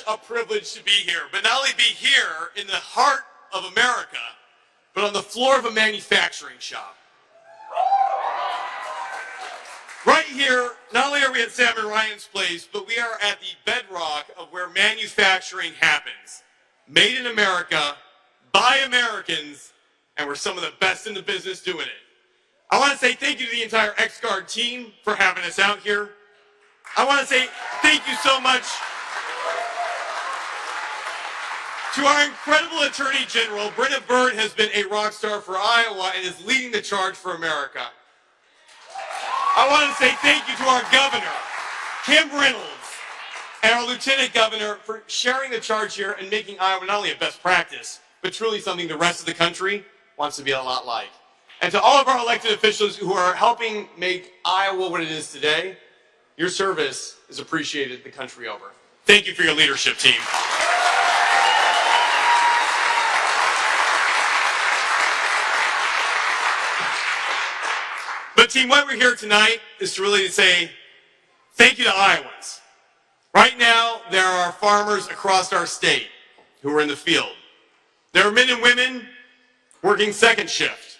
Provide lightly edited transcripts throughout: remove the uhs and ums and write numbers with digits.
such a privilege to be here, but not only be here in the heart of America, but on the floor of a manufacturing shop. Right here, not only are we at Sam and Ryan's place, but we are at the bedrock of where manufacturing happens. Made in America, by Americans, and we're some of the best in the business doing it. I want to say thank you to the entire X-Guard team for having us out here. I want to say thank you so much to our incredible Attorney General. Brenna Byrd has been a rock star for Iowa and is leading the charge for America. I want to say thank you to our governor, Kim Reynolds, and our lieutenant governor for sharing the charge here and making Iowa not only a best practice, but truly something the rest of the country wants to be a lot like. And to all of our elected officials who are helping make Iowa what it is today, your service is appreciated the country over. Thank you for your leadership, team. But team, why we're here tonight is to really say thank you to Iowans. Right now, there are farmers across our state who are in the field. There are men and women working second shift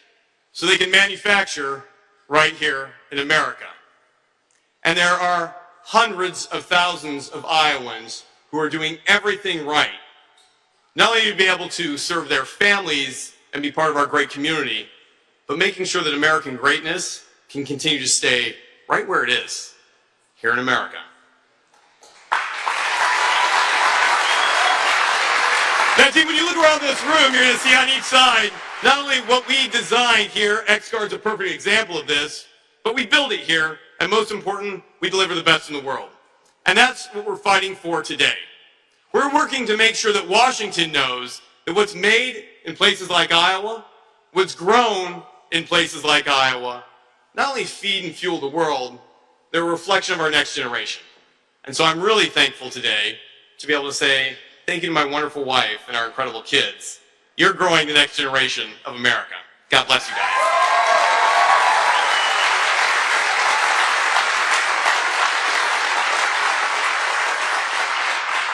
so they can manufacture right here in America. And there are hundreds of thousands of Iowans who are doing everything right, not only to be able to serve their families and be part of our great community, but making sure that American greatness can continue to stay right where it is, here in America. Now, team, when you look around this room, you're going to see on each side not only what we designed here, X-Guard's a perfect example of this, but we build it here, and most important, we deliver the best in the world. And that's what we're fighting for today. We're working to make sure that Washington knows that what's made in places like Iowa, what's grown in places like Iowa, not only feed and fuel the world, they're a reflection of our next generation. And so I'm really thankful today to be able to say thank you to my wonderful wife and our incredible kids. You're growing the next generation of America. God bless you guys.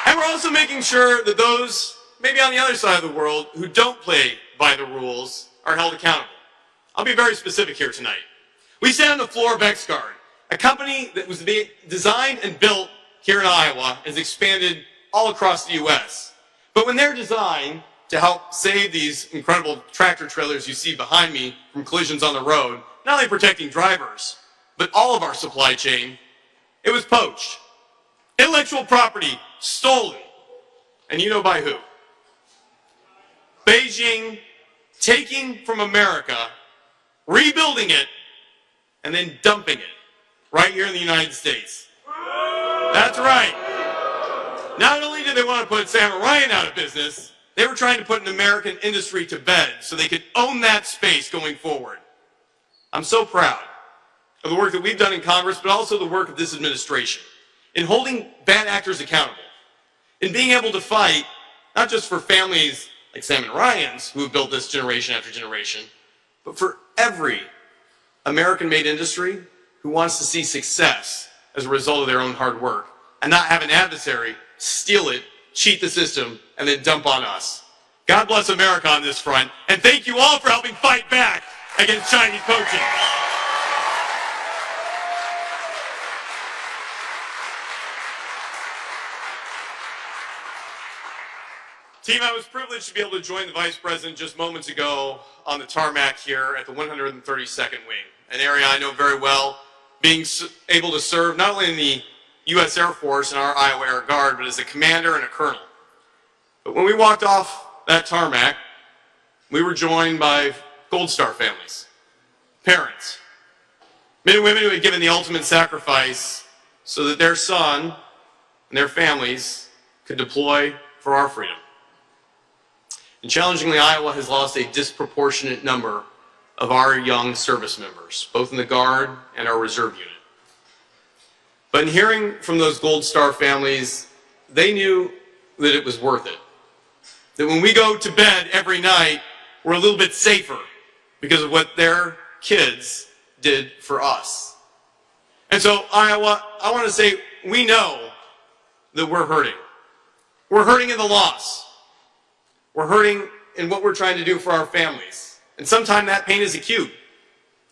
And we're also making sure that those, maybe on the other side of the world, who don't play by the rules are held accountable. I'll be very specific here tonight. We stand on the floor of X-Guard, a company that was designed and built here in Iowa and has expanded all across the U.S. But when they're designed to help save these incredible tractor trailers you see behind me from collisions on the road, not only protecting drivers, but all of our supply chain, it was poached. Intellectual property stolen. And you know by who? Beijing taking from America, rebuilding it, and then dumping it right here in the United States. That's right. Not only did they want to put Sam and Ryan out of business, they were trying to put an American industry to bed so they could own that space going forward. I'm so proud of the work that we've done in Congress, but also the work of this administration in holding bad actors accountable, in being able to fight not just for families like Sam and Ryan's who have built this generation after generation, but for every American-made industry who wants to see success as a result of their own hard work and not have an adversary steal it, cheat the system, and then dump on us. God bless America on this front, and thank you all for helping fight back against Chinese poaching. Team, I was privileged to be able to join the Vice President just moments ago on the tarmac here at the 132nd Wing, an area I know very well, being able to serve not only in the U.S. Air Force and our Iowa Air Guard, but as a commander and a colonel. But when we walked off that tarmac, we were joined by Gold Star families, parents, men and women who had given the ultimate sacrifice so that their son and their families could deploy for our freedom. And challengingly, Iowa has lost a disproportionate number of our young service members, both in the Guard and our Reserve Unit. But in hearing from those Gold Star families, they knew that it was worth it. That when we go to bed every night, we're a little bit safer because of what their kids did for us. And so, Iowa, I want to say, we know that we're hurting. We're hurting in the loss. We're hurting in what we're trying to do for our families. And sometimes that pain is acute.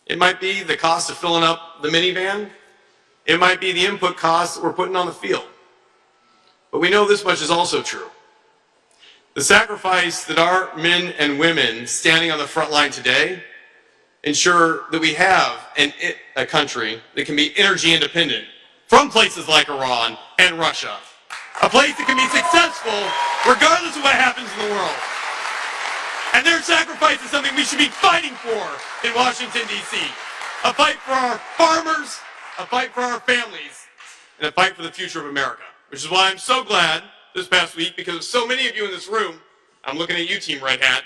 It might be the cost of filling up the minivan. It might be the input costs that we're putting on the field. But we know this much is also true. The sacrifice that our men and women standing on the front line today ensure that we have a country that can be energy independent from places like Iran and Russia. A place that can be successful regardless of what happens in the world. And their sacrifice is something we should be fighting for in Washington, D.C. A fight for our farmers, a fight for our families, and a fight for the future of America. Which is why I'm so glad this past week, because of so many of you in this room, I'm looking at you, Team Red Hat,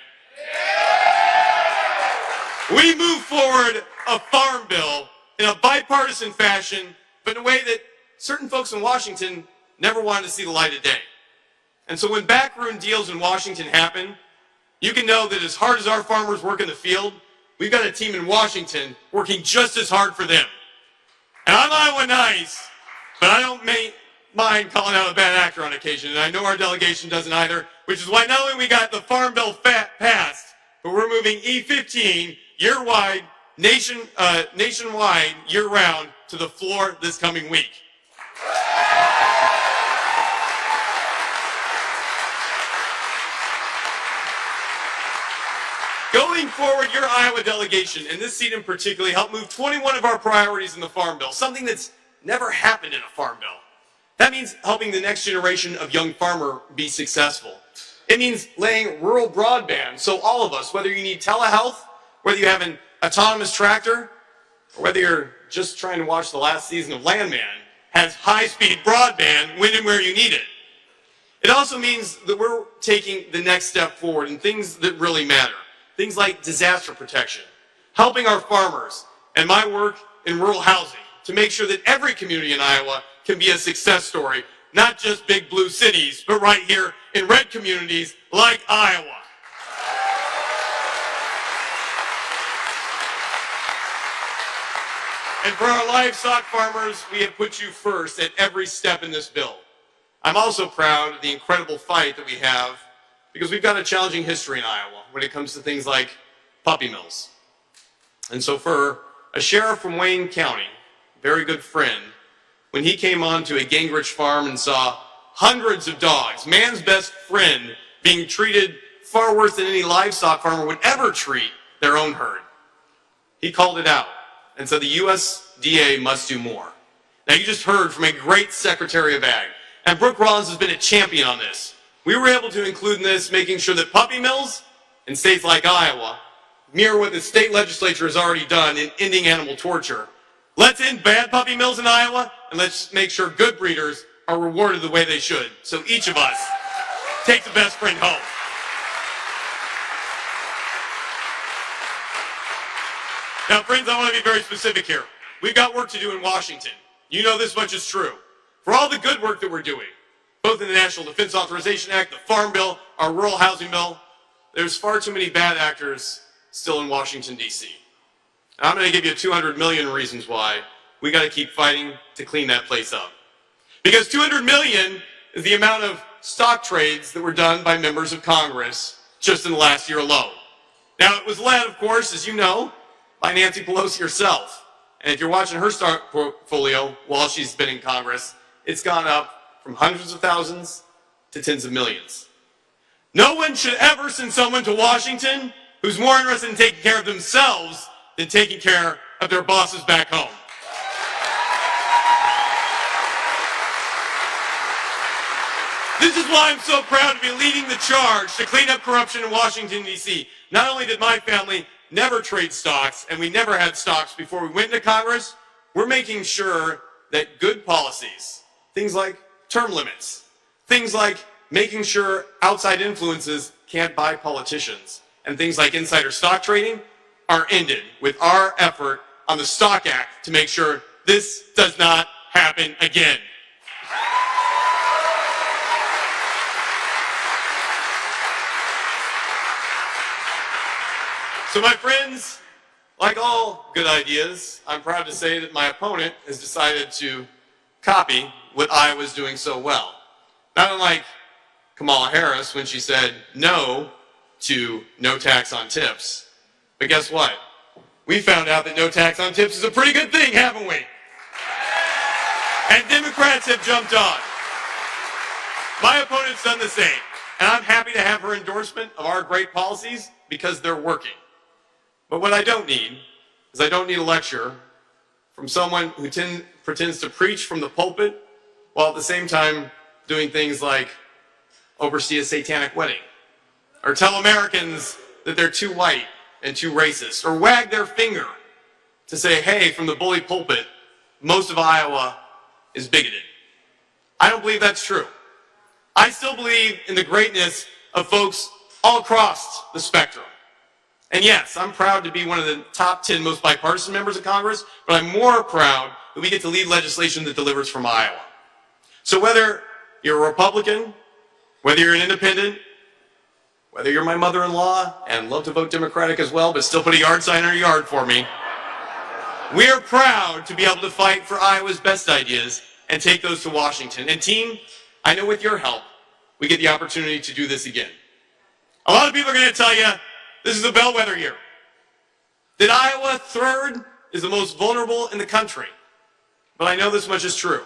we moved forward a farm bill in a bipartisan fashion, but in a way that certain folks in Washington never wanted to see the light of day. And so when backroom deals in Washington happen, you can know that as hard as our farmers work in the field, we've got a team in Washington working just as hard for them. And I'm Iowa nice, but I don't mind calling out a bad actor on occasion, and I know our delegation doesn't either, which is why not only we got the Farm Bill passed, but we're moving E15 year-wide, nationwide, year-round, to the floor this coming week. Going forward, your Iowa delegation, and this seat in particular, helped move 21 of our priorities in the Farm Bill, something that's never happened in a Farm Bill. That means helping the next generation of young farmer be successful. It means laying rural broadband, so all of us, whether you need telehealth, whether you have an autonomous tractor, or whether you're just trying to watch the last season of Landman, has high-speed broadband when and where you need it. It also means that we're taking the next step forward in things that really matter. Things like disaster protection, helping our farmers, and my work in rural housing to make sure that every community in Iowa can be a success story, not just big blue cities, but right here in red communities like Iowa. And for our livestock farmers, we have put you first at every step in this bill. I'm also proud of the incredible fight that we have, because we've got a challenging history in Iowa when it comes to things like puppy mills. And so for a sheriff from Wayne County, very good friend, when he came on to a Gingrich farm and saw hundreds of dogs, man's best friend, being treated far worse than any livestock farmer would ever treat their own herd, he called it out and said the USDA must do more. Now you just heard from a great Secretary of Ag, and Brooke Rollins has been a champion on this. We were able to include in this making sure that puppy mills in states like Iowa mirror what the state legislature has already done in ending animal torture. Let's end bad puppy mills in Iowa, and let's make sure good breeders are rewarded the way they should, so each of us takes the best friend home. Now, friends, I want to be very specific here. We've got work to do in Washington. You know this much is true. For all the good work that we're doing, both in the National Defense Authorization Act, the Farm Bill, our Rural Housing Bill, there's far too many bad actors still in Washington, D.C. I'm going to give you 200 million reasons why we got to keep fighting to clean that place up. Because 200 million is the amount of stock trades that were done by members of Congress just in the last year alone. Now, it was led, of course, as you know, by Nancy Pelosi herself. And if you're watching her stock portfolio while she's been in Congress, it's gone up from hundreds of thousands to tens of millions. No one should ever send someone to Washington who's more interested in taking care of themselves than taking care of their bosses back home. This is why I'm so proud to be leading the charge to clean up corruption in Washington, D.C. Not only did my family never trade stocks, and we never had stocks before we went into Congress, we're making sure that good policies, things like term limits, things like making sure outside influences can't buy politicians, and things like insider stock trading are ended with our effort on the Stock Act to make sure this does not happen again. So my friends, like all good ideas, I'm proud to say that my opponent has decided to copy what Iowa's doing so well. Not unlike Kamala Harris when she said no to no tax on tips. But guess what? We found out that no tax on tips is a pretty good thing, haven't we? And Democrats have jumped on. My opponent's done the same. And I'm happy to have her endorsement of our great policies because they're working. But what I don't need is I don't need a lecture from someone who pretends to preach from the pulpit while at the same time doing things like oversee a satanic wedding, or tell Americans that they're too white and too racist, or wag their finger to say, hey, from the bully pulpit, most of Iowa is bigoted. I don't believe that's true. I still believe in the greatness of folks all across the spectrum. And yes, I'm proud to be one of the top 10 most bipartisan members of Congress, but I'm more proud that we get to lead legislation that delivers from Iowa. So whether you're a Republican, whether you're an independent, whether you're my mother-in-law and love to vote Democratic as well, but still put a yard sign in your yard for me, we are proud to be able to fight for Iowa's best ideas and take those to Washington. And team, I know with your help, we get the opportunity to do this again. A lot of people are going to tell you, this is a bellwether year. That Iowa, third, is the most vulnerable in the country. But I know this much is true.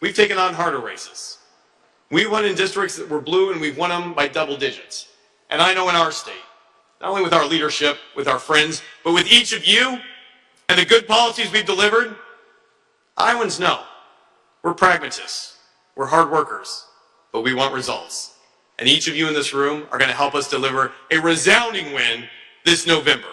We've taken on harder races. We won in districts that were blue, and we've won them by double digits. And I know in our state, not only with our leadership, with our friends, but with each of you and the good policies we've delivered, Iowans know we're pragmatists, we're hard workers, but we want results. And each of you in this room are going to help us deliver a resounding win this November.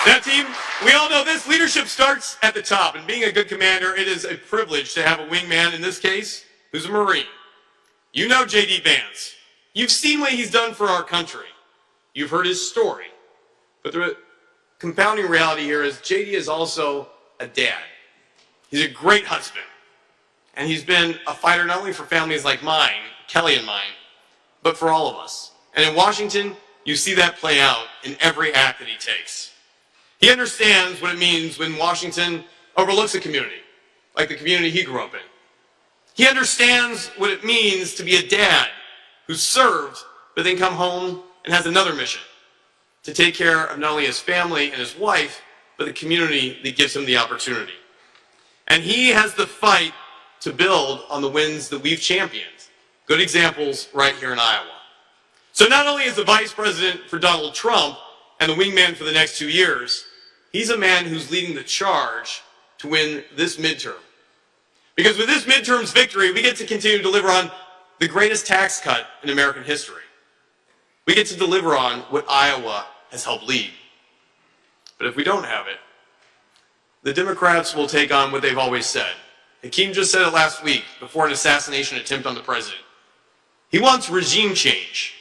Now, team, we all know this. Leadership starts at the top, and being a good commander, it is a privilege to have a wingman, in this case, who's a Marine. You know JD Vance. You've seen what he's done for our country. You've heard his story. But the compounding reality here is JD is also a dad. He's a great husband. And he's been a fighter not only for families like mine, Kelly and mine, but for all of us. And in Washington, you see that play out in every act that he takes. He understands what it means when Washington overlooks a community, like the community he grew up in. He understands what it means to be a dad who served, but then come home and has another mission, to take care of not only his family and his wife, but the community that gives him the opportunity. And he has the fight to build on the wins that we've championed. Good examples right here in Iowa. So not only is the vice president for Donald Trump and the wingman for the next 2 years, he's a man who's leading the charge to win this midterm. Because with this midterm's victory, we get to continue to deliver on the greatest tax cut in American history. We get to deliver on what Iowa has helped lead. But if we don't have it, the Democrats will take on what they've always said. Hakeem just said it last week before an assassination attempt on the president. He wants regime change.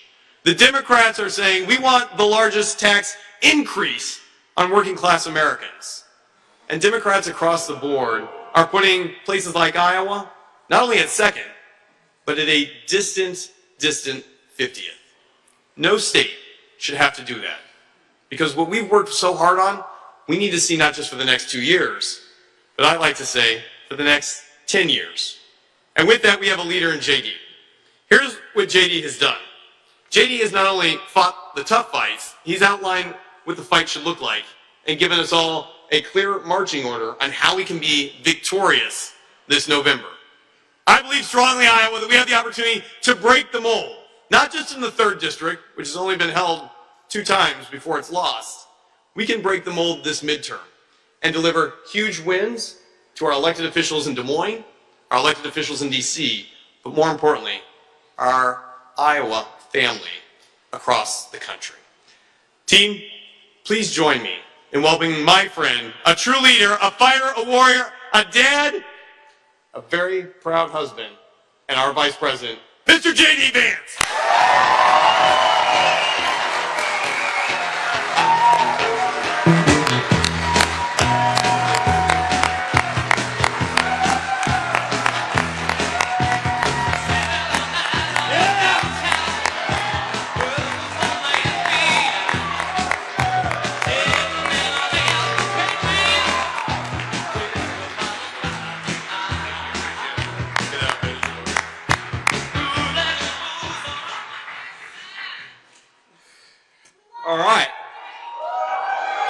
The Democrats are saying, we want the largest tax increase on working class Americans. And Democrats across the board are putting places like Iowa, not only at second, but at a distant 50th. No state should have to do that. Because what we've worked so hard on, we need to see not just for the next 2 years, but I like to say for the next 10 years. And with that, we have a leader in JD. Here's what JD has done. JD has not only fought the tough fights, he's outlined what the fight should look like and given us all a clear marching order on how we can be victorious this November. I believe strongly, Iowa, that we have the opportunity to break the mold, not just in the 3rd district, which has only been held 2 times before it's lost. We can break the mold this midterm and deliver huge wins to our elected officials in Des Moines, our elected officials in DC, but more importantly, our Iowa family across the country. Team, please join me in welcoming my friend, a true leader, a fighter, a warrior, a dad, a very proud husband, and our Vice President, Mr. JD Vance.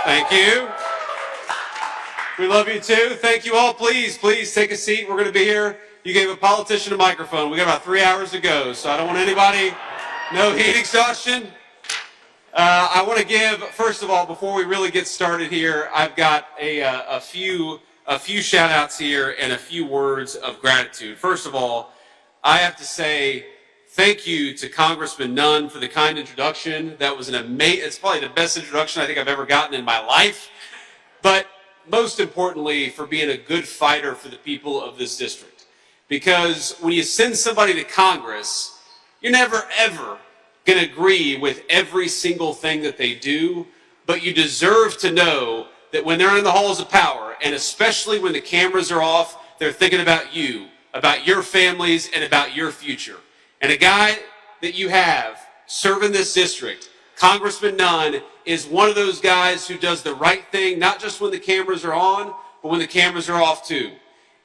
Thank you. We love you too. Thank you all. Please take a seat. We're going to be here. You gave a politician a microphone. We got about 3 hours to go, so I don't want anybody, no heat exhaustion. I want to give, first of all, before we really get started here, I've got a few shout outs here and a few words of gratitude. First of all, I have to say thank you to Congressman Nunn for the kind introduction. That was it's probably the best introduction I think I've ever gotten in my life. But most importantly, for being a good fighter for the people of this district. Because when you send somebody to Congress, you're never ever going to agree with every single thing that they do, but you deserve to know that when they're in the halls of power, and especially when the cameras are off, they're thinking about you, about your families, and about your future. And a guy that you have serving this district, Congressman Nunn, is one of those guys who does the right thing, not just when the cameras are on, but when the cameras are off too.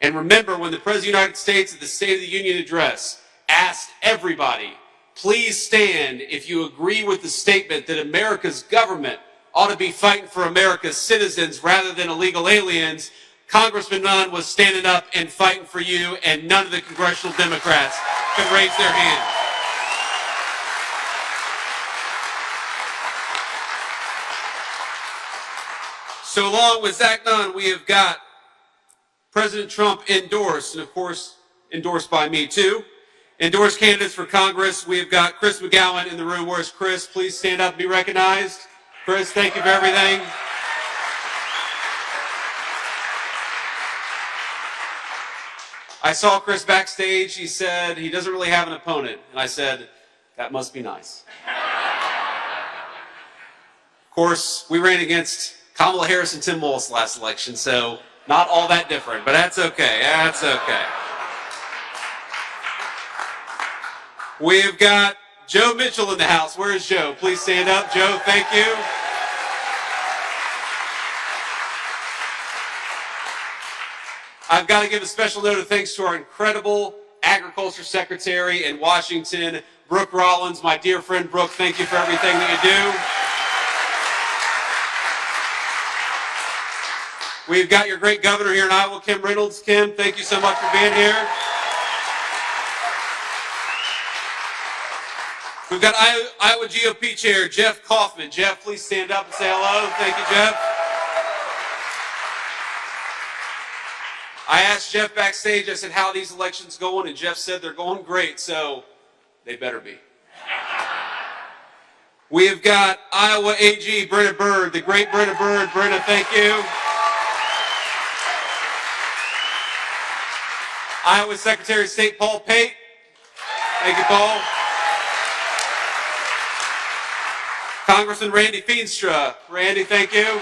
And remember, when the President of the United States at the State of the Union address asked everybody, please stand if you agree with the statement that America's government ought to be fighting for America's citizens rather than illegal aliens, Congressman Nunn was standing up and fighting for you, and none of the congressional Democrats could raise their hand. So along with Zach Nunn, we have got President Trump endorsed, and of course endorsed by me too. Endorsed candidates for Congress, we have got Chris McGowan in the room. Where's Chris? Please stand up and be recognized. Chris, thank you for everything. I saw Chris backstage. He said he doesn't really have an opponent. And I said, that must be nice. Of course, we ran against Kamala Harris and Tim Walz last election, so not all that different, but that's okay. That's okay. We've got Joe Mitchell in the house. Where is Joe? Please stand up. Joe, thank you. I've got to give a special note of thanks to our incredible Agriculture Secretary in Washington, Brooke Rollins, my dear friend Brooke. Thank you for everything that you do. We've got your great governor here in Iowa, Kim Reynolds. Kim, thank you so much for being here. We've got Iowa GOP Chair Jeff Kaufman. Jeff, please stand up and say hello. Thank you, Jeff. I asked Jeff backstage, I said, how are these elections going? And Jeff said they're going great, so they better be. We have got Iowa AG Brenna Bird, the great Brenna Bird. Brenna, thank you. Iowa Secretary of State Paul Pate. Thank you, Paul. Congressman Randy Feenstra. Randy, thank you.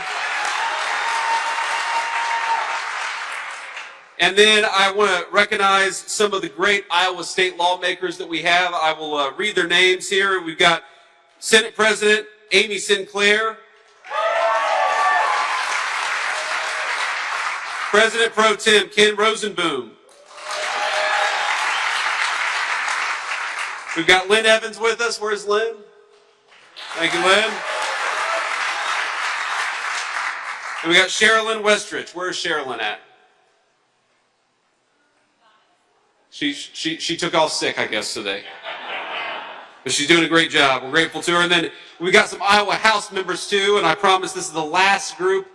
And then I want to recognize some of the great Iowa State lawmakers that we have. I will read their names here. We've got Senate President Amy Sinclair. President Pro Tem Ken Rosenboom. We've got Lynn Evans with us. Where's Lynn? Thank you, Lynn. And we got Sherilyn Westrich. Where's Sherilyn at? She took off sick, I guess, today. But she's doing a great job. We're grateful to her. And then we got some Iowa House members, too, and I promise this is the last group.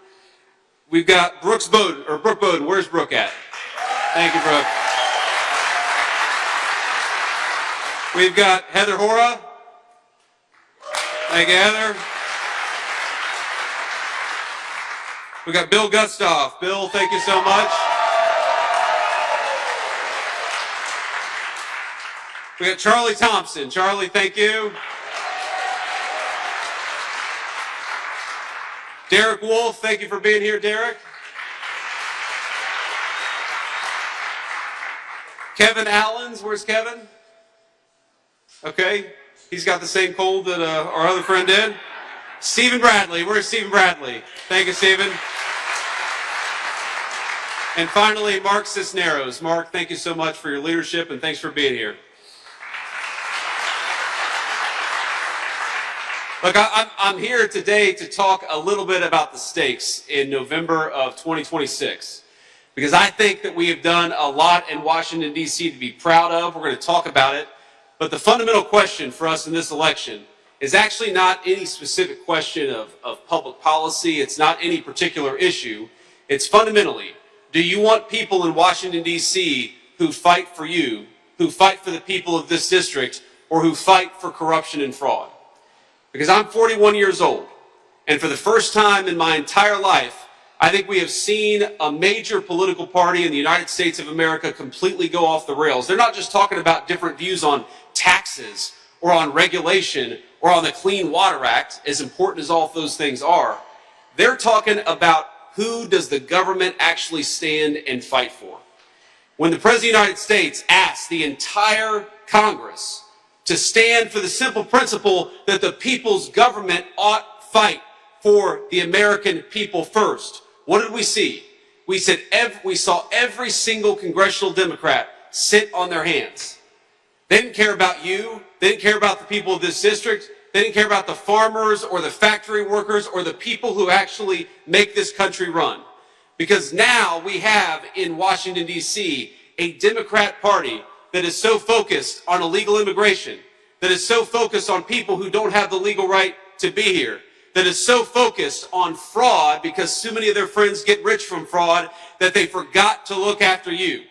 We've got Brooke Bowden. Where's Brooke at? Thank you, Brooke. We've got Heather Hora. Thank you, Heather. We've got Bill Gustav. Bill, thank you so much. We got Charlie Thompson. Charlie, thank you. Derek Wolf, thank you for being here, Derek. Kevin Allens, where's Kevin? Okay, he's got the same cold that our other friend did. Stephen Bradley, where's Stephen Bradley? Thank you, Stephen. And finally, Mark Cisneros. Mark, thank you so much for your leadership and thanks for being here. Look, I'm here today to talk a little bit about the stakes in November of 2026, because I think that we have done a lot in Washington, D.C. to be proud of. We're going to talk about it. But the fundamental question for us in this election is actually not any specific question of public policy. It's not any particular issue. It's fundamentally, do you want people in Washington, D.C. who fight for you, who fight for the people of this district, or who fight for corruption and fraud? Because I'm 41 years old, and for the first time in my entire life, I think we have seen a major political party in the United States of America completely go off the rails. They're not just talking about different views on taxes or on regulation or on the Clean Water Act, as important as all of those things are. They're talking about who does the government actually stand and fight for. When the President of the United States asked the entire Congress to stand for the simple principle that the people's government ought fight for the American people first, what did we see? We saw every single congressional Democrat sit on their hands. They didn't care about you. They didn't care about the people of this district. They didn't care about the farmers or the factory workers or the people who actually make this country run. Because now we have in Washington, D.C., a Democrat Party that is so focused on illegal immigration, that is so focused on people who don't have the legal right to be here, that is so focused on fraud because so many of their friends get rich from fraud that they forgot to look after you.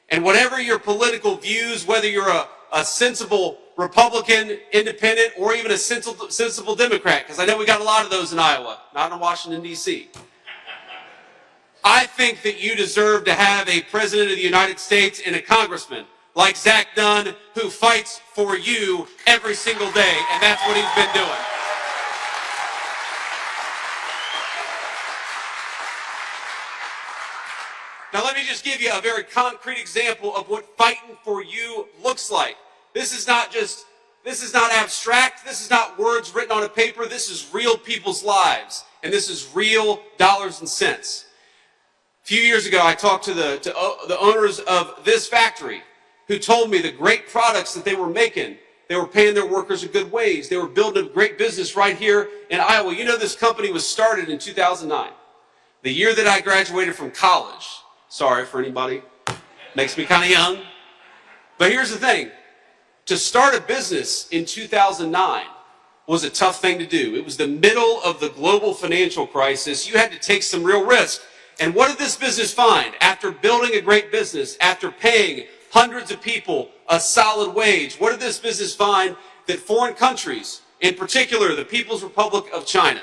And whatever your political views, whether you're a sensible Republican, independent, or even a sensible Democrat, because I know we got a lot of those in Iowa, not in Washington, D.C., I think that you deserve to have a President of the United States and a Congressman like Zach Dunn who fights for you every single day, and that's what he's been doing. Now let me just give you a very concrete example of what fighting for you looks like. This is not abstract, this is not words written on a paper, this is real people's lives, and this is real dollars and cents. A few years ago, I talked to the owners of this factory who told me the great products that they were making. They were paying their workers a good wage. They were building a great business right here in Iowa. You know, this company was started in 2009, the year that I graduated from college. Sorry for anybody. Makes me kind of young. But here's the thing. To start a business in 2009 was a tough thing to do. It was the middle of the global financial crisis. You had to take some real risk. And what did this business find? After building a great business, after paying hundreds of people a solid wage, what did this business find? That foreign countries, in particular the People's Republic of China,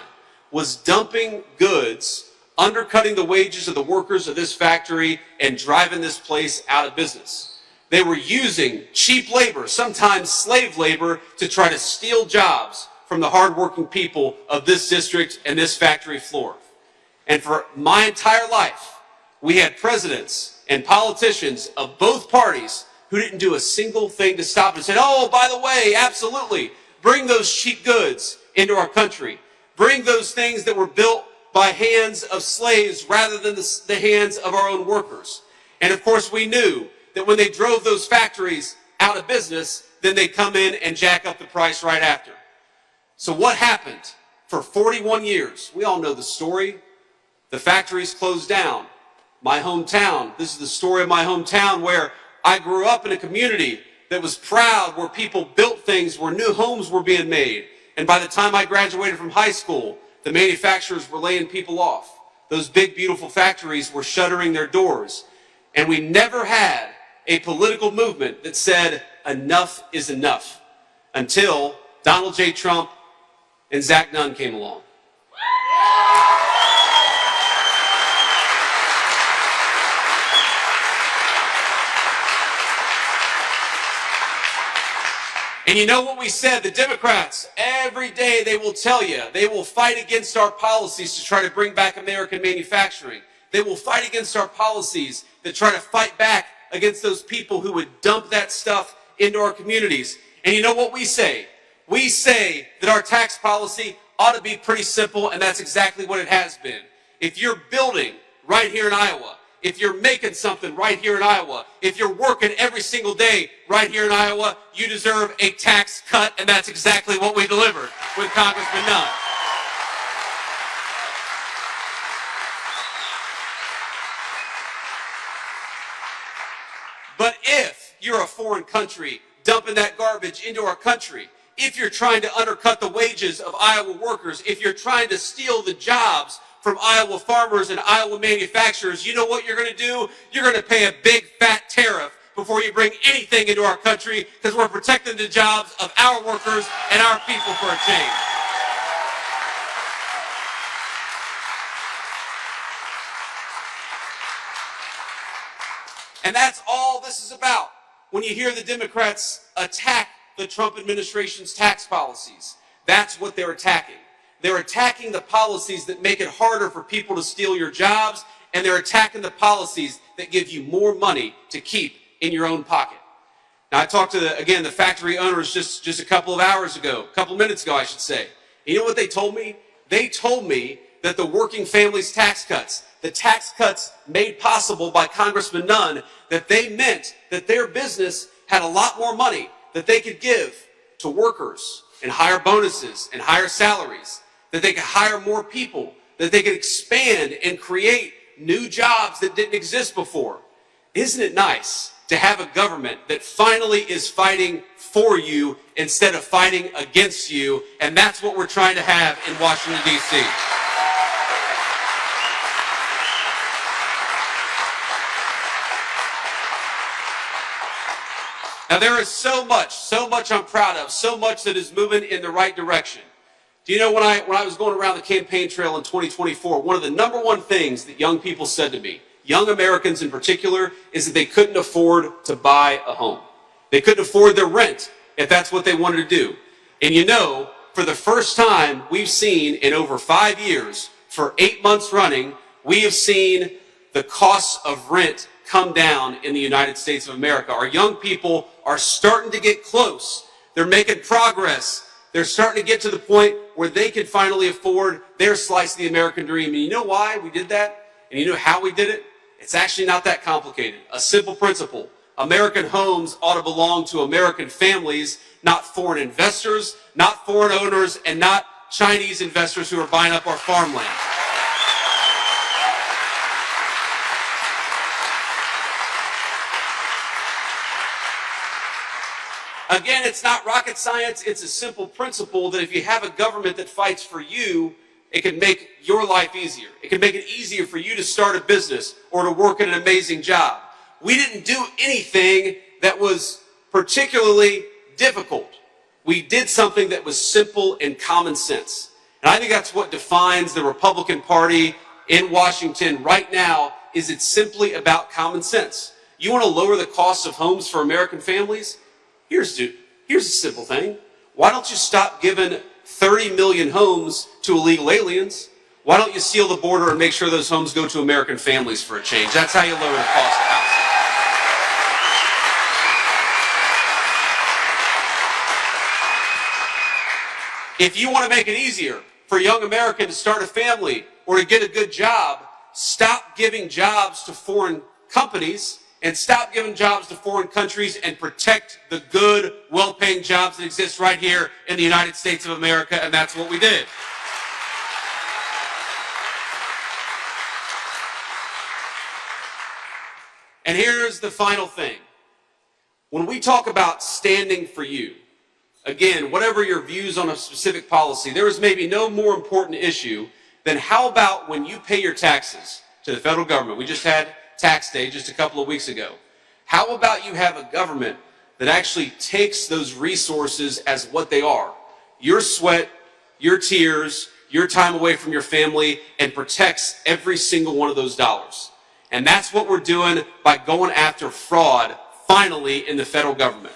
was dumping goods, undercutting the wages of the workers of this factory, and driving this place out of business. They were using cheap labor, sometimes slave labor, to try to steal jobs from the hardworking people of this district and this factory floor. And for my entire life, we had presidents and politicians of both parties who didn't do a single thing to stop it and said, oh, by the way, absolutely, bring those cheap goods into our country. Bring those things that were built by hands of slaves rather than the hands of our own workers. And of course, we knew that when they drove those factories out of business, then they'd come in and jack up the price right after. So what happened for 41 years? We all know the story. The factories closed down. My hometown, this is the story of my hometown where I grew up in a community that was proud, where people built things, where new homes were being made. And by the time I graduated from high school, the manufacturers were laying people off. Those big, beautiful factories were shuttering their doors. And we never had a political movement that said enough is enough until Donald J. Trump and Zach Dunn came along. And you know what we said? The Democrats, every day they will tell you, they will fight against our policies to try to bring back American manufacturing. They will fight against our policies that try to fight back against those people who would dump that stuff into our communities. And you know what we say? We say that our tax policy ought to be pretty simple, and that's exactly what it has been. If you're building right here in Iowa, if you're making something right here in Iowa, if you're working every single day right here in Iowa, you deserve a tax cut, and that's exactly what we delivered with Congressman Nunn. But if you're a foreign country dumping that garbage into our country, if you're trying to undercut the wages of Iowa workers, if you're trying to steal the jobs from Iowa farmers and Iowa manufacturers, you know what you're going to do? You're going to pay a big fat tariff before you bring anything into our country, because we're protecting the jobs of our workers and our people for a change. And that's all this is about. When you hear the Democrats attack the Trump administration's tax policies, that's what they're attacking. They're attacking the policies that make it harder for people to steal your jobs, and they're attacking the policies that give you more money to keep in your own pocket. Now, I talked to, the factory owners just a couple minutes ago, I should say. And you know what they told me? They told me that the working families tax cuts, the tax cuts made possible by Congressman Nunn, that they meant that their business had a lot more money that they could give to workers and higher bonuses and higher salaries, that they could hire more people, that they could expand and create new jobs that didn't exist before. Isn't it nice to have a government that finally is fighting for you instead of fighting against you? And that's what we're trying to have in Washington, D.C. Now, there is so much I'm proud of, so much that is moving in the right direction. Do you know, when I was going around the campaign trail in 2024, one of the number one things that young people said to me, young Americans in particular, is that they couldn't afford to buy a home. They couldn't afford their rent if that's what they wanted to do. And you know, for the first time we've seen in over 5 years, for 8 months running, we have seen the costs of rent come down in the United States of America. Our young people are starting to get close. They're making progress. They're starting to get to the point where they can finally afford their slice of the American dream. And you know why we did that? And you know how we did it? It's actually not that complicated. A simple principle. American homes ought to belong to American families, not foreign investors, not foreign owners, and not Chinese investors who are buying up our farmland. Again, it's not rocket science. It's a simple principle that if you have a government that fights for you, it can make your life easier. It can make it easier for you to start a business or to work at an amazing job. We didn't do anything that was particularly difficult. We did something that was simple and common sense. And I think that's what defines the Republican Party in Washington right now, is it's simply about common sense. You want to lower the cost of homes for American families? Here's a simple thing. Why don't you stop giving 30 million homes to illegal aliens? Why don't you seal the border and make sure those homes go to American families for a change? That's how you lower the cost of housing. If you want to make it easier for a young American to start a family or to get a good job, stop giving jobs to foreign companies and stop giving jobs to foreign countries and protect the good, well-paying jobs that exist right here in the United States of America, and that's what we did. And here's the final thing. When we talk about standing for you, again, whatever your views on a specific policy, there is maybe no more important issue than how about when you pay your taxes to the federal government. We just had tax day just a couple of weeks ago. How about you have a government that actually takes those resources as what they are? Your sweat, your tears, your time away from your family, and protects every single one of those dollars. And that's what we're doing by going after fraud, finally, in the federal government.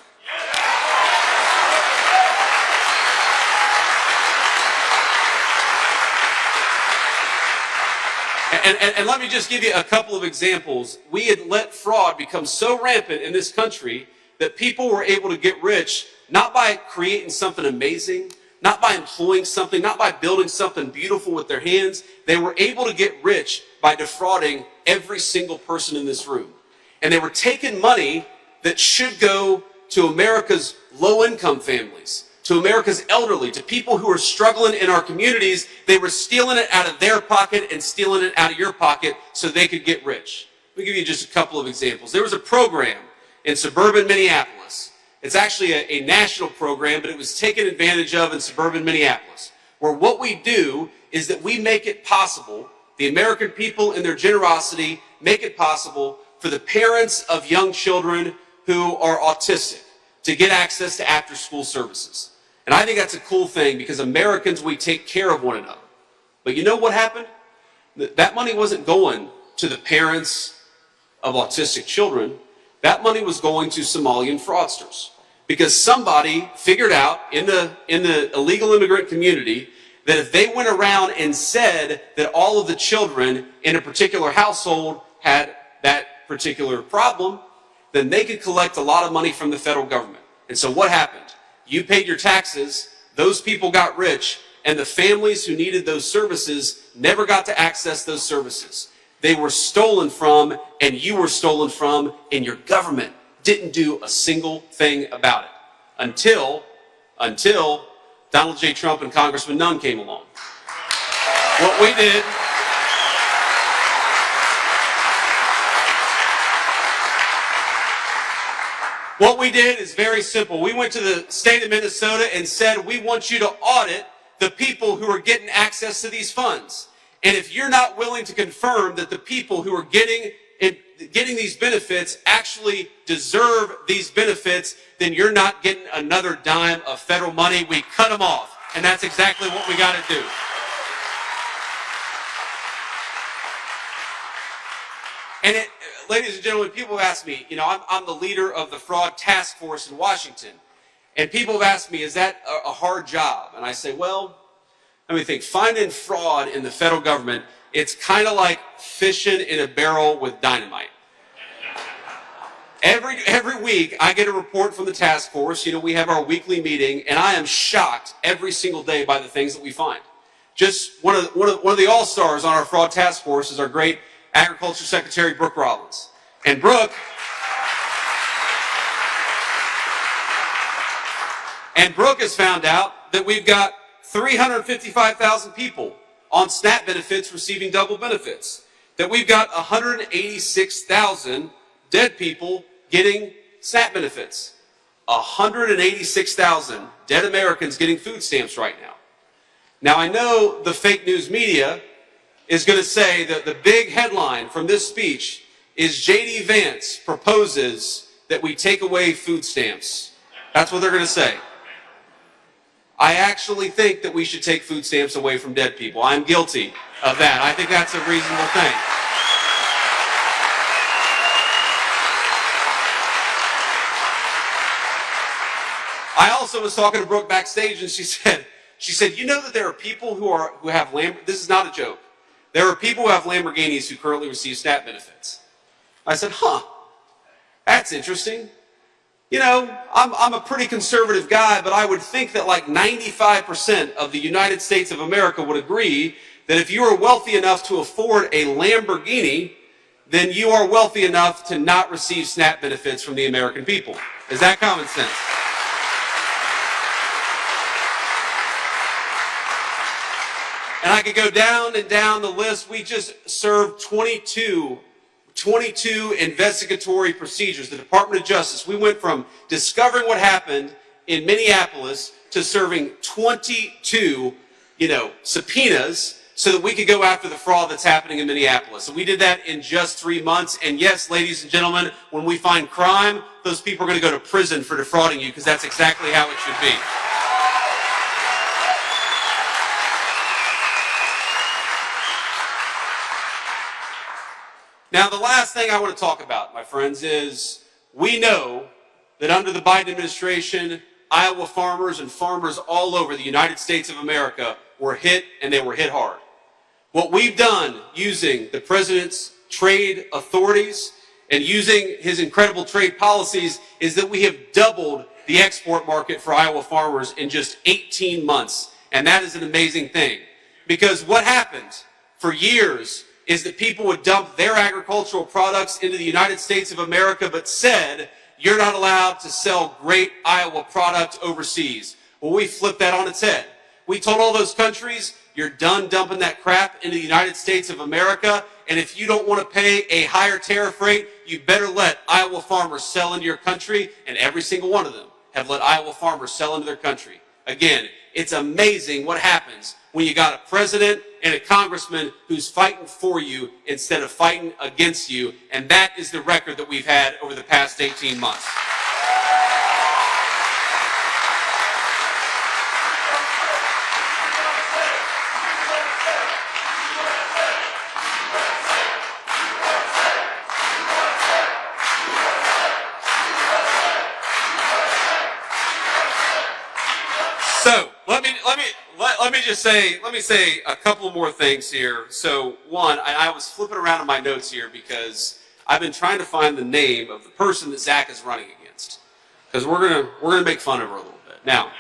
And let me just give you a couple of examples. We had let fraud become so rampant in this country that people were able to get rich not by creating something amazing, not by employing something, not by building something beautiful with their hands. They were able to get rich by defrauding every single person in this room. And they were taking money that should go to America's low-income families, to America's elderly, to people who are struggling in our communities. They were stealing it out of their pocket and stealing it out of your pocket so they could get rich. Let me give you just a couple of examples. There was a program in suburban Minneapolis. It's actually a national program, but it was taken advantage of in suburban Minneapolis, where what we do is that we make it possible, the American people in their generosity make it possible for the parents of young children who are autistic to get access to after-school services. And I think that's a cool thing because Americans, we take care of one another. But you know what happened? That money wasn't going to the parents of autistic children. That money was going to Somalian fraudsters because somebody figured out in the illegal immigrant community that if they went around and said that all of the children in a particular household had that particular problem, then they could collect a lot of money from the federal government. And so what happened? You paid your taxes, those people got rich, and the families who needed those services never got to access those services. They were stolen from, and you were stolen from, and your government didn't do a single thing about it until Donald J. Trump and Congressman Nunn came along. What we did is very simple. We went to the state of Minnesota and said, we want you to audit the people who are getting access to these funds. And if you're not willing to confirm that the people who are getting these benefits actually deserve these benefits, then you're not getting another dime of federal money. We cut them off. And that's exactly what we got to do. And ladies and gentlemen, people have asked me, I'm the leader of the fraud task force in Washington. And people have asked me, is that a hard job? And I say, well, let me think. Finding fraud in the federal government, it's kind of like fishing in a barrel with dynamite. Every week, I get a report from the task force. We have our weekly meeting, and I am shocked every single day by the things that we find. Just one of the all-stars on our fraud task force is our great Agriculture Secretary Brooke Rollins. And Brooke has found out that we've got 355,000 people on SNAP benefits receiving double benefits. That we've got 186,000 dead people getting SNAP benefits. 186,000 dead Americans getting food stamps right now. Now I know the fake news media is going to say that the big headline from this speech is JD Vance proposes that we take away food stamps. That's what they're going to say. I actually think that we should take food stamps away from dead people. I'm guilty of that. I think that's a reasonable thing. I also was talking to Brooke backstage, and she said, you know that there are people who have this is not a joke. There are people who have Lamborghinis who currently receive SNAP benefits. I said, that's interesting. I'm a pretty conservative guy, but I would think that like 95% of the United States of America would agree that if you are wealthy enough to afford a Lamborghini, then you are wealthy enough to not receive SNAP benefits from the American people. Is that common sense? And I could go down and down the list. We just served 22 investigatory procedures. The Department of Justice, we went from discovering what happened in Minneapolis to serving 22, subpoenas so that we could go after the fraud that's happening in Minneapolis. And we did that in just 3 months. And yes, ladies and gentlemen, when we find crime, those people are going to go to prison for defrauding you because that's exactly how it should be. Now, the last thing I want to talk about, my friends, is we know that under the Biden administration, Iowa farmers and farmers all over the United States of America were hit, and they were hit hard. What we've done using the president's trade authorities and using his incredible trade policies is that we have doubled the export market for Iowa farmers in just 18 months. And that is an amazing thing. Because what happened for years is that people would dump their agricultural products into the United States of America, but said, you're not allowed to sell great Iowa product overseas. Well, we flipped that on its head. We told all those countries, you're done dumping that crap into the United States of America, and if you don't want to pay a higher tariff rate, you better let Iowa farmers sell into your country, and every single one of them have let Iowa farmers sell into their country. Again, it's amazing what happens when you got a president and a congressman who's fighting for you instead of fighting against you, and that is the record that we've had over the past 18 months. So let me say a couple more things here. So one, I was flipping around in my notes here because I've been trying to find the name of the person that Zach is running against, because we're gonna make fun of her a little bit. Now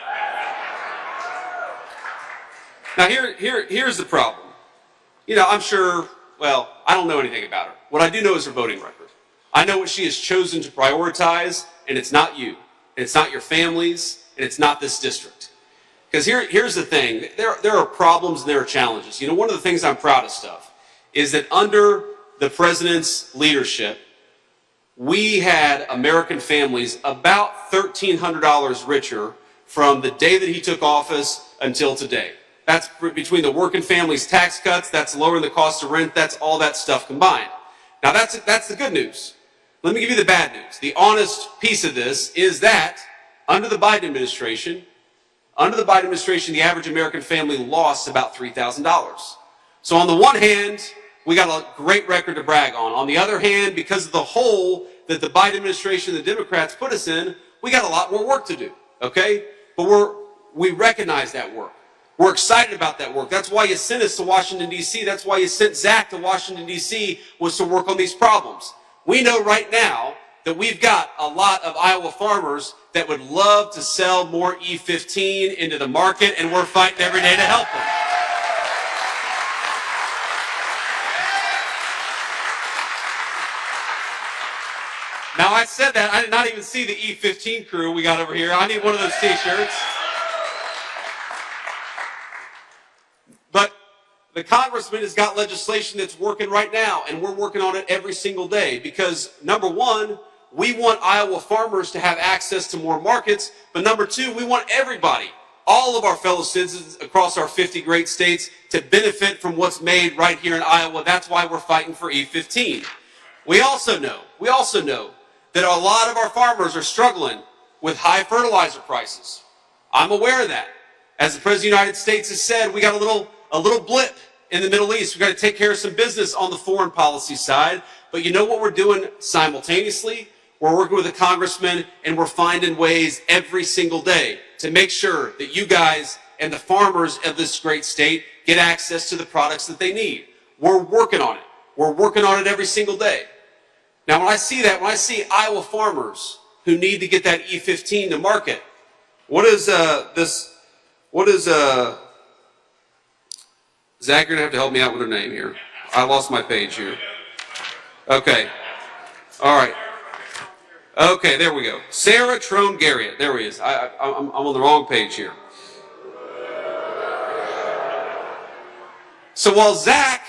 here's the problem. You know, I'm sure. Well, I don't know anything about her. What I do know is her voting record. I know what she has chosen to prioritize, and it's not you, and it's not your families, and it's not this district. Because here's the thing, there are problems and there are challenges. You know, one of the things I'm proudest of is that under the president's leadership, we had American families about $1,300 richer from the day that he took office until today. That's between the working families tax cuts, that's lowering the cost of rent, that's all that stuff combined. Now that's the good news. Let me give you the bad news. The honest piece of this is that under the Biden administration, the average American family lost about $3,000. So on the one hand, we got a great record to brag on. On the other hand, because of the hole that the Biden administration and the Democrats put us in, we got a lot more work to do, okay? But we recognize that work. We're excited about that work. That's why you sent us to Washington, D.C. That's why you sent Zach to Washington, D.C., was to work on these problems. We know right now that we've got a lot of Iowa farmers that would love to sell more E15 into the market, and we're fighting every day to help them. Now, I said that. I did not even see the E15 crew we got over here. I need one of those T-shirts. But the congressman has got legislation that's working right now, and we're working on it every single day because, number one, we want Iowa farmers to have access to more markets, but number two, we want everybody, all of our fellow citizens across our 50 great states, to benefit from what's made right here in Iowa. That's why we're fighting for E15. We also know that a lot of our farmers are struggling with high fertilizer prices. I'm aware of that. As the President of the United States has said, we got a little blip in the Middle East. We've got to take care of some business on the foreign policy side. But you know what we're doing simultaneously? We're working with the congressman, and we're finding ways every single day to make sure that you guys and the farmers of this great state get access to the products that they need. We're working on it. We're working on it every single day. Now, when I see Iowa farmers who need to get that E15 to market, Zach, you're going to have to help me out with her name here. I lost my page here. Okay. All right. Okay, there we go. Sarah Trone Garriott. There he is. I'm on the wrong page here. So while Zach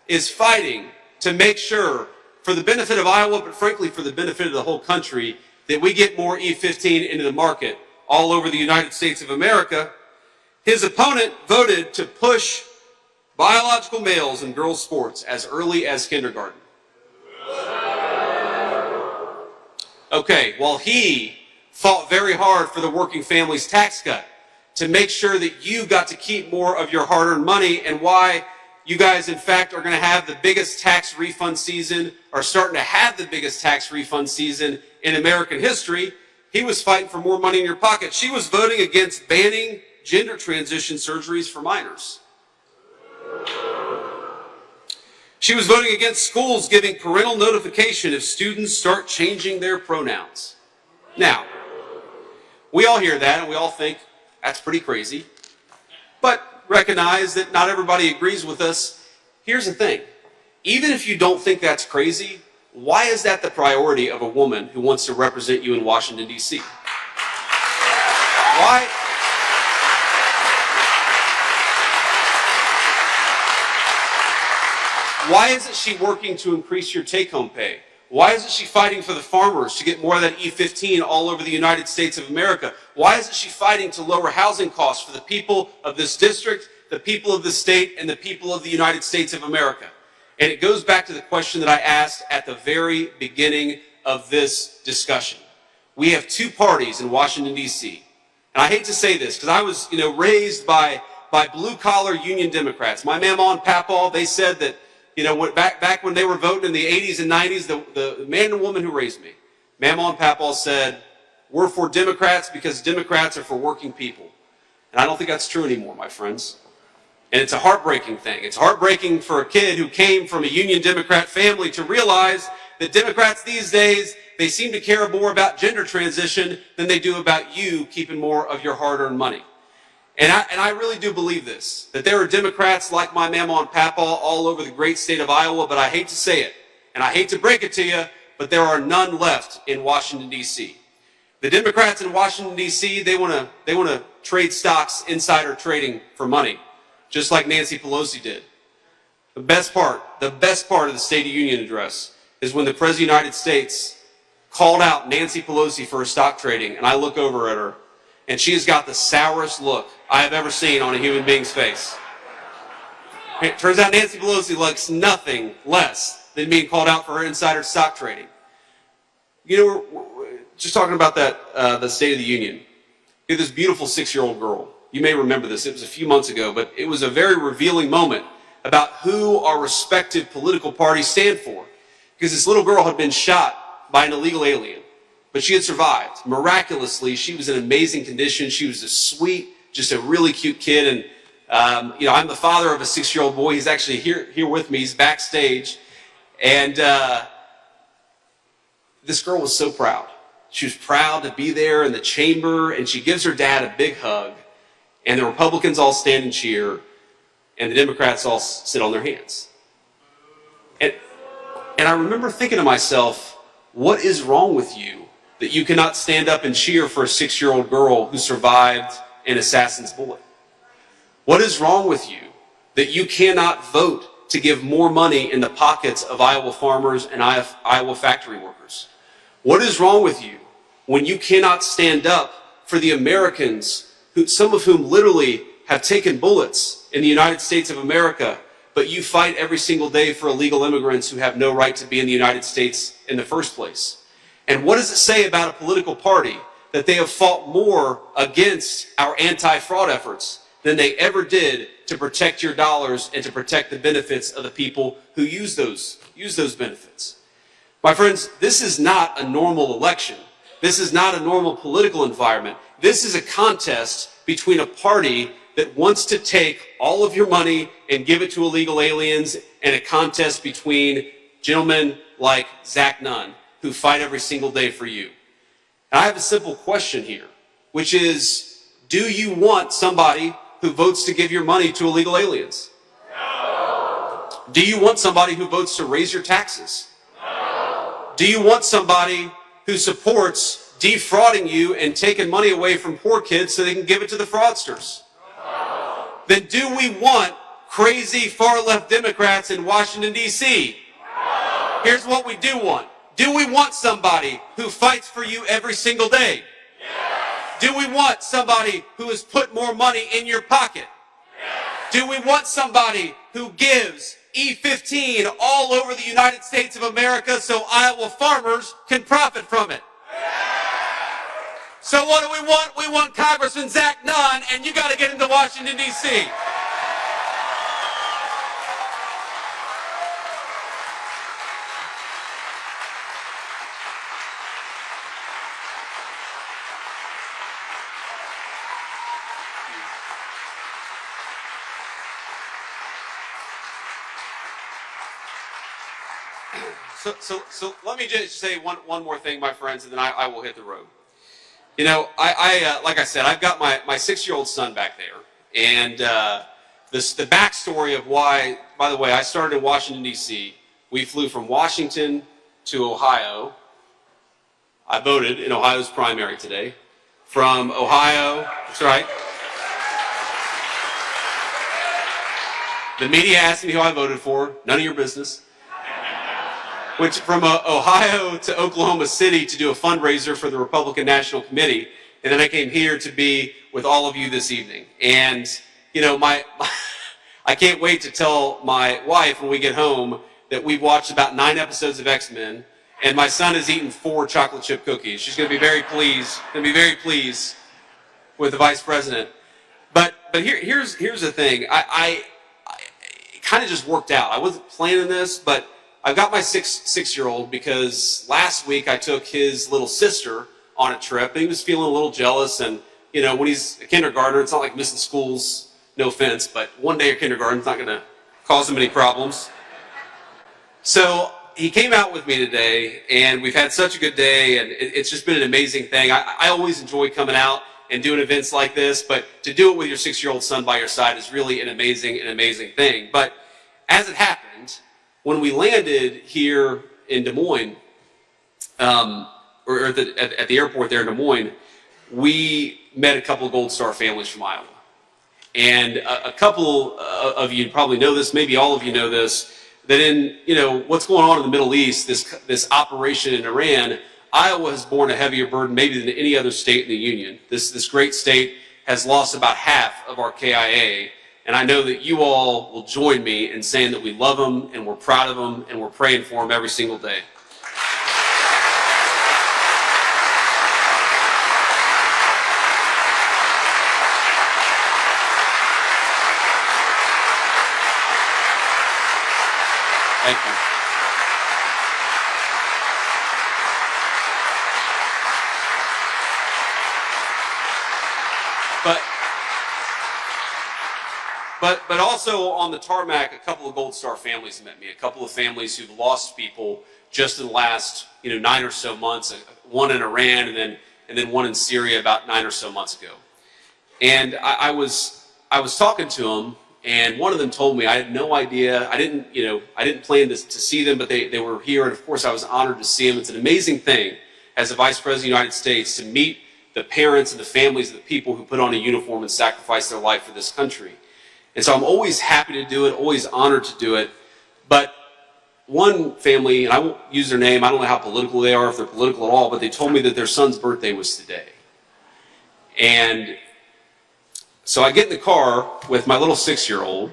is fighting to make sure, for the benefit of Iowa, but frankly for the benefit of the whole country, that we get more E15 into the market all over the United States of America, his opponent voted to push biological males in girls' sports as early as kindergarten. Okay, while he fought very hard for the working families tax cut to make sure that you got to keep more of your hard-earned money, and why you guys, in fact, are going to have the biggest tax refund season, or starting to have the biggest tax refund season in American history, he was fighting for more money in your pocket. She was voting against banning gender transition surgeries for minors. She was voting against schools giving parental notification if students start changing their pronouns. Now, we all hear that and we all think that's pretty crazy, but recognize that not everybody agrees with us. Here's the thing. Even if you don't think that's crazy, why is that the priority of a woman who wants to represent you in Washington, D.C.? Why? Why isn't she working to increase your take-home pay? Why isn't she fighting for the farmers to get more of that E15 all over the United States of America? Why isn't she fighting to lower housing costs for the people of this district, the people of this state, and the people of the United States of America? And it goes back to the question that I asked at the very beginning of this discussion. We have two parties in Washington, D.C. And I hate to say this because I was, raised by blue-collar union Democrats. My mama and papa, they said that, back when they were voting in the 80s and 90s, the man and woman who raised me, mama and papa said, we're for Democrats because Democrats are for working people. And I don't think that's true anymore, my friends. And it's a heartbreaking thing. It's heartbreaking for a kid who came from a union Democrat family to realize that Democrats these days, they seem to care more about gender transition than they do about you keeping more of your hard-earned money. And I really do believe this, that there are Democrats like my mama and papa all over the great state of Iowa, but I hate to say it, and I hate to break it to you, but there are none left in Washington, D.C. The Democrats in Washington, D.C., they want to trade stocks, insider trading for money, just like Nancy Pelosi did. The best part of the State of the Union address is when the President of the United States called out Nancy Pelosi for her stock trading, and I look over at her, and she has got the sourest look I have ever seen on a human being's face. It turns out Nancy Pelosi looks nothing less than being called out for her insider stock trading. We're just talking about that, the State of the Union. You have this beautiful 6-year-old girl. You may remember this. It was a few months ago, but it was a very revealing moment about who our respective political parties stand for. Because this little girl had been shot by an illegal alien, but she had survived. Miraculously, she was in amazing condition. She was a sweet, just a really cute kid. And, I'm the father of a 6-year-old boy. He's actually here with me. He's backstage. And this girl was so proud. She was proud to be there in the chamber, and she gives her dad a big hug. And the Republicans all stand and cheer, and the Democrats all sit on their hands. And I remember thinking to myself, what is wrong with you that you cannot stand up and cheer for a 6-year-old girl who survived an assassin's bullet? What is wrong with you that you cannot vote to give more money in the pockets of Iowa farmers and Iowa factory workers? What is wrong with you when you cannot stand up for the Americans, some of whom literally have taken bullets in the United States of America, but you fight every single day for illegal immigrants who have no right to be in the United States in the first place? And what does it say about a political party that they have fought more against our anti-fraud efforts than they ever did to protect your dollars and to protect the benefits of the people who use those benefits? My friends, this is not a normal election. This is not a normal political environment. This is a contest between a party that wants to take all of your money and give it to illegal aliens, and a contest between gentlemen like Zach Nunn, who fight every single day for you. And I have a simple question here, which is, do you want somebody who votes to give your money to illegal aliens? No. Do you want somebody who votes to raise your taxes? No. Do you want somebody who supports defrauding you and taking money away from poor kids so they can give it to the fraudsters? No. Then do we want crazy far-left Democrats in Washington, D.C.? No. Here's what we do want. Do we want somebody who fights for you every single day? Yes. Do we want somebody who has put more money in your pocket? Yes. Do we want somebody who gives E15 all over the United States of America so Iowa farmers can profit from it? So what do we want? We want Congressman Zach Nunn, and you got to get him to Washington, D.C. So let me just say one more thing, my friends, and then I will hit the road. You know, I like I said, I've got my 6-year-old son back there, and the backstory of why, by the way, I started in Washington, D.C. We flew from Washington to Ohio. I voted in Ohio's primary today. From Ohio, that's right. The media asked me who I voted for. None of your business. Went from Ohio to Oklahoma City to do a fundraiser for the Republican National Committee. And then I came here to be with all of you this evening. And, you know, I can't wait to tell my wife when we get home that we've watched about 9 episodes of X-Men, and my son has eaten 4 chocolate chip cookies. She's going to be very pleased with the vice president. But here's the thing. It kind of just worked out. I wasn't planning this, but I've got my 6-year-old because last week I took his little sister on a trip, and he was feeling a little jealous. And, you know, when he's a kindergartner, it's not like missing schools, no offense, but one day of kindergarten's not going to cause him any problems. So he came out with me today, and we've had such a good day, and it's just been an amazing thing. I always enjoy coming out and doing events like this, but to do it with your 6-year-old son by your side is really an amazing thing. But as it happened, when we landed here in Des Moines, or at the airport there in Des Moines, we met a couple of Gold Star families from Iowa. And a couple of you probably know this, maybe all of you know this, that in, you know, what's going on in the Middle East, this operation in Iran, Iowa has borne a heavier burden maybe than any other state in the union. This great state has lost about half of our KIA, and I know that you all will join me in saying that we love them, and we're proud of them, and we're praying for them every single day. Thank you. But also on the tarmac, a couple of Gold Star families met me. A couple of families who've lost people just in the last 9 or so months. One in Iran, and then one in Syria about 9 or so months ago. And I was talking to them. And one of them told me, I had no idea, I didn't plan to see them, but they were here, and of course I was honored to see them. It's an amazing thing as a Vice President of the United States to meet the parents and the families of the people who put on a uniform and sacrifice their life for this country. And so I'm always happy to do it, always honored to do it. But one family, and I won't use their name, I don't know how political they are, if they're political at all, but they told me that their son's birthday was today. And so I get in the car with my little 6-year-old,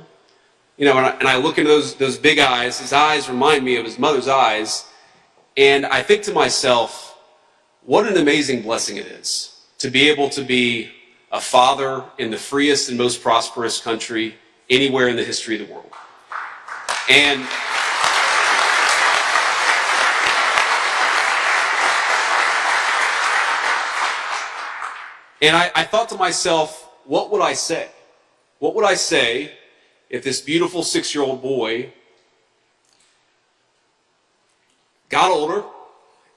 and I look into those big eyes. His eyes remind me of his mother's eyes, and I think to myself, what an amazing blessing it is to be able to be a father in the freest and most prosperous country anywhere in the history of the world. And I thought to myself, what would I say? What would I say if this beautiful 6-year-old boy got older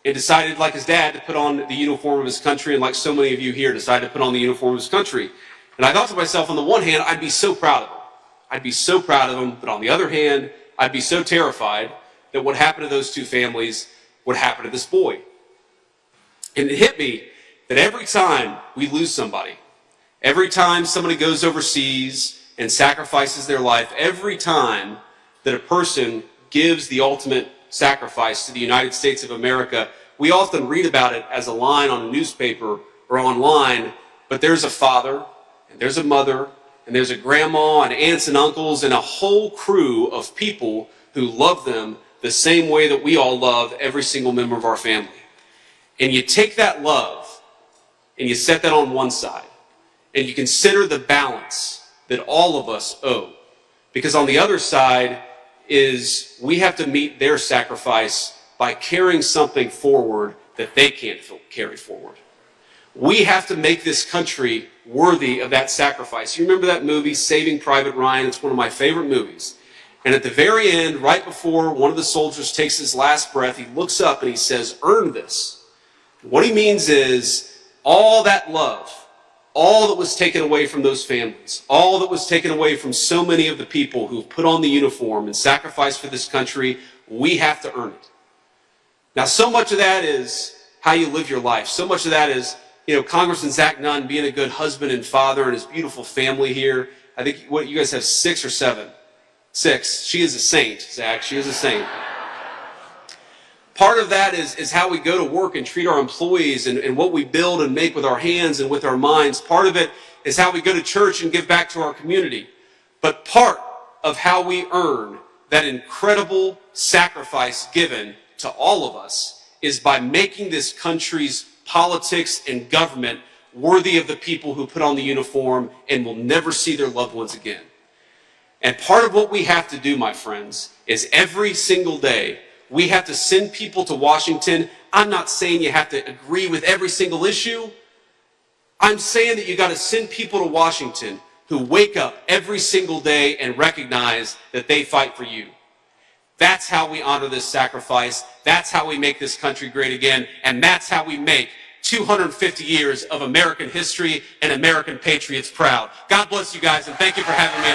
and decided, like his dad, to put on the uniform of his country, and like so many of you here, decided to put on the uniform of his country? And I thought to myself, on the one hand, I'd be so proud of him. I'd be so proud of him, but on the other hand, I'd be so terrified that what happened to those two families would happen to this boy. And it hit me that every time we lose somebody, every time somebody goes overseas and sacrifices their life, every time that a person gives the ultimate sacrifice to the United States of America, we often read about it as a line on a newspaper or online, but there's a father, and there's a mother, and there's a grandma, and aunts and uncles, and a whole crew of people who love them the same way that we all love every single member of our family. And you take that love, and you set that on one side, and you consider the balance that all of us owe. Because on the other side is we have to meet their sacrifice by carrying something forward that they can't carry forward. We have to make this country worthy of that sacrifice. You remember that movie, Saving Private Ryan? It's one of my favorite movies. And at the very end, right before one of the soldiers takes his last breath, he looks up and he says, "Earn this." What he means is all that love, all that was taken away from those families, all that was taken away from so many of the people who've put on the uniform and sacrificed for this country, we have to earn it. Now, so much of that is how you live your life. So much of that is, Congressman Zach Nunn being a good husband and father and his beautiful family here. I think, what, you guys have 6 or 7? 6. She is a saint, Zach. She is a saint. Part of that is how we go to work and treat our employees and what we build and make with our hands and with our minds. Part of it is how we go to church and give back to our community. But part of how we earn that incredible sacrifice given to all of us is by making this country's politics and government worthy of the people who put on the uniform and will never see their loved ones again. And part of what we have to do, my friends, is every single day we have to send people to Washington. I'm not saying you have to agree with every single issue. I'm saying that you got to send people to Washington who wake up every single day and recognize that they fight for you. That's how we honor this sacrifice. That's how we make this country great again. And that's how we make 250 years of American history and American patriots proud. God bless you guys, and thank you for having me.